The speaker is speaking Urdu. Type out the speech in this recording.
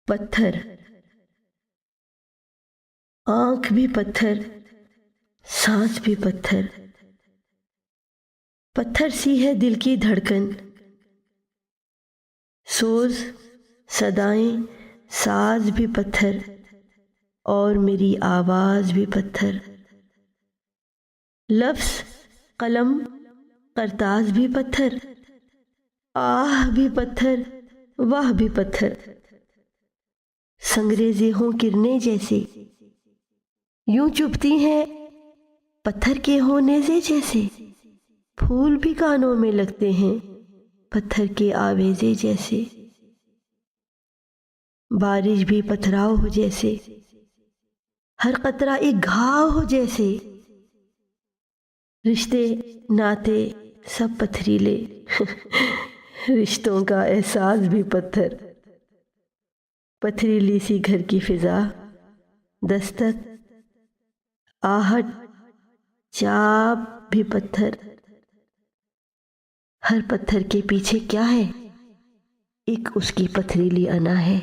پتھر، آنکھ بھی پتھر، سانس بھی پتھر، پتھر سی ہے دل کی دھڑکن، سوز، صدائیں، ساز بھی پتھر، اور میری آواز بھی پتھر، لفظ، قلم، کرتاز بھی پتھر، آہ بھی پتھر، واہ بھی پتھر، سنگریزے ہوں کرنے جیسے، یوں چبھتی ہیں پتھر کے ہونے سے جیسے، پھول بھی کانوں میں لگتے ہیں پتھر کے آویزے جیسے، بارش بھی پتھراؤ ہو جیسے، ہر قطرہ ایک گھاؤ ہو جیسے، رشتے ناتے سب پتھریلے، رشتوں کا احساس بھی پتھر، پتھریلی سی گھر کی فضا، دستک، آہٹ، چاپ بھی پتھر، ہر پتھر کے پیچھے کیا ہے؟ ایک اس کی پتھریلی انا ہے۔